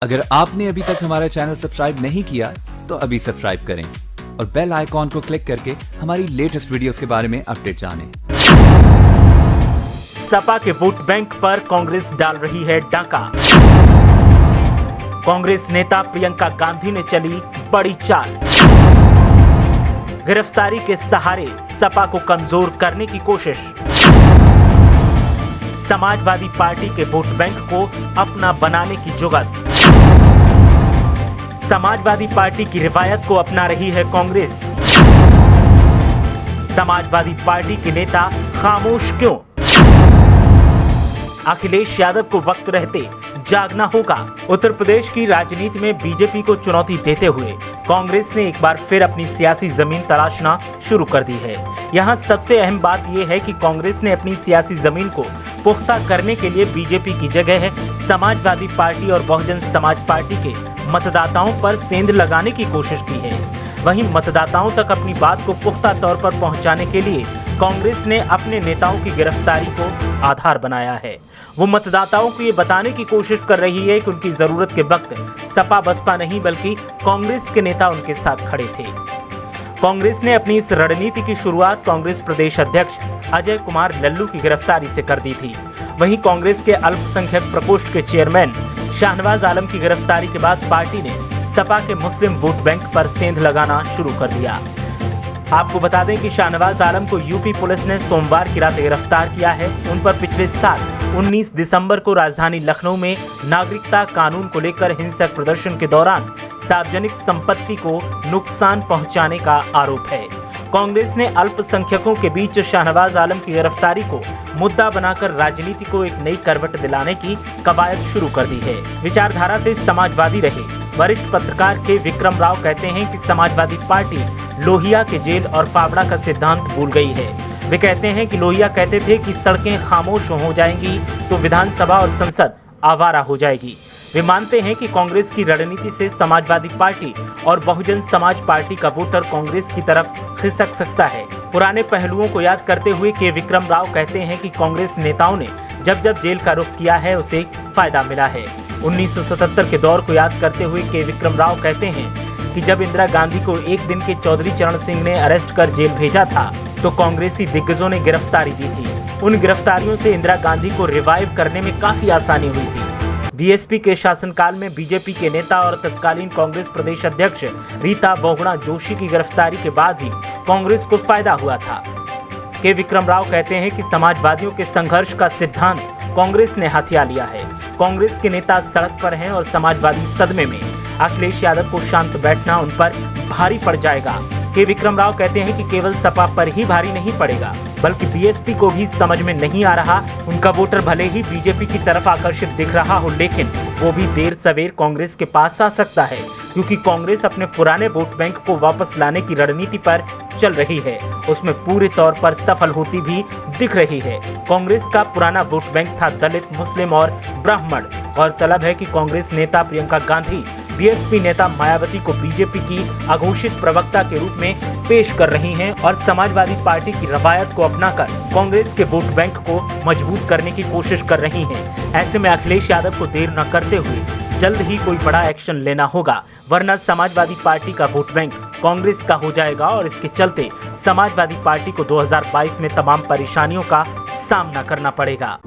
अगर आपने अभी तक हमारा चैनल सब्सक्राइब नहीं किया तो अभी सब्सक्राइब करें और बेल आइकॉन को क्लिक करके हमारी लेटेस्ट वीडियोस के बारे में अपडेट जानें। सपा के वोट बैंक पर कांग्रेस डाल रही है डाका। कांग्रेस नेता प्रियंका गांधी ने चली बड़ी चाल। गिरफ्तारी के सहारे सपा को कमजोर करने की कोशिश। समाजवादी पार्टी के वोट बैंक को अपना बनाने की जुगत। समाजवादी पार्टी की रिवायत को अपना रही है कांग्रेस। समाजवादी पार्टी के नेता खामोश क्यों? अखिलेश यादव को वक्त रहते जागना होगा। उत्तर प्रदेश की राजनीति में बीजेपी को चुनौती देते हुए कांग्रेस ने एक बार फिर अपनी सियासी जमीन तलाशना शुरू कर दी है। यहाँ सबसे अहम बात यह है कि कांग्रेस ने अपनी सियासी जमीन को पुख्ता करने के लिए बीजेपी की जगह समाजवादी पार्टी और बहुजन समाज पार्टी के मतदाताओं पर सेंध लगाने की कोशिश की है। वहीं मतदाताओं तक अपनी बात को पुख्ता तौर पर पहुंचाने के लिए कांग्रेस ने अपने नेताओं की गिरफ्तारी को आधार बनाया है। वो मतदाताओं को ये बताने की कोशिश कर रही है कि उनकी जरूरत के वक्त सपा बसपा नहीं बल्कि कांग्रेस के नेता उनके साथ खड़े थे। कांग्रेस ने अपनी इस रणनीति की शुरुआत कांग्रेस प्रदेश अध्यक्ष अजय कुमार लल्लू की गिरफ्तारी से कर दी थी। वहीं कांग्रेस के अल्पसंख्यक प्रकोष्ठ के चेयरमैन शाहनवाज आलम की गिरफ्तारी के बाद पार्टी ने सपा के मुस्लिम वोट बैंक पर सेंध लगाना शुरू कर दिया। आपको बता दें कि शाहनवाज आलम को यूपी पुलिस ने सोमवार की रात गिरफ्तार किया है। उन पर पिछले साल 19 दिसंबर को राजधानी लखनऊ में नागरिकता कानून को लेकर हिंसक प्रदर्शन के दौरान सार्वजनिक संपत्ति को नुकसान पहुंचाने का आरोप है। कांग्रेस ने अल्पसंख्यकों के बीच शाहनवाज आलम की गिरफ्तारी को मुद्दा बनाकर राजनीति को एक नई करवट दिलाने की कवायद शुरू कर दी है। विचारधारा से समाजवादी रहे वरिष्ठ पत्रकार के विक्रम राव कहते हैं कि समाजवादी पार्टी लोहिया के जेल और फावड़ा का सिद्धांत भूल गई है। वे कहते हैं कि लोहिया कहते थे कि सड़कें खामोश हो जाएंगी तो विधानसभा और संसद आवारा हो जाएगी। वे मानते हैं कि कांग्रेस की रणनीति से समाजवादी पार्टी और बहुजन समाज पार्टी का वोटर कांग्रेस की तरफ खिसक सकता है। पुराने पहलुओं को याद करते हुए के विक्रम राव कहते हैं कि कांग्रेस नेताओं ने जब जब जेल का रुख किया है उसे फायदा मिला है। 1977 के दौर को याद करते हुए के विक्रम राव कहते हैं कि जब इंदिरा गांधी को एक दिन के चौधरी चरण सिंह ने अरेस्ट कर जेल भेजा था तो कांग्रेसी दिग्गजों ने गिरफ्तारी दी थी। उन गिरफ्तारियों से इंदिरा गांधी को रिवाइव करने में काफी आसानी हुई थी। बीएसपी के शासनकाल में बीजेपी के नेता और तत्कालीन कांग्रेस प्रदेश अध्यक्ष रीता बहुगुणा जोशी की गिरफ्तारी के बाद ही कांग्रेस को फायदा हुआ था। के विक्रम राव कहते हैं कि समाजवादियों के संघर्ष का सिद्धांत कांग्रेस ने हथिया लिया है। कांग्रेस के नेता सड़क पर हैं और समाजवादी सदमे में। अखिलेश यादव को शांत बैठना उन पर भारी पड़ जाएगा। के विक्रम राव कहते हैं कि केवल सपा पर ही भारी नहीं पड़ेगा बल्कि बीएसपी को भी समझ में नहीं आ रहा। उनका वोटर भले ही बीजेपी की तरफ आकर्षित दिख रहा हो लेकिन वो भी देर सवेर कांग्रेस के पास आ सकता है क्योंकि कांग्रेस अपने पुराने वोट बैंक को वापस लाने की रणनीति पर चल रही है। उसमें पूरे तौर पर सफल होती भी दिख रही है। कांग्रेस का पुराना वोट बैंक था दलित, मुस्लिम और ब्राह्मण। गौरतलब है कि कांग्रेस नेता प्रियंका गांधी बीएसपी नेता मायावती को बीजेपी की अघोषित प्रवक्ता के रूप में पेश कर रही हैं और समाजवादी पार्टी की रवायत को अपनाकर कांग्रेस के वोट बैंक को मजबूत करने की कोशिश कर रही हैं। ऐसे में अखिलेश यादव को देर न करते हुए जल्द ही कोई बड़ा एक्शन लेना होगा वरना समाजवादी पार्टी का वोट बैंक कांग्रेस का हो जाएगा और इसके चलते समाजवादी पार्टी को 2022 में तमाम परेशानियों का सामना करना पड़ेगा।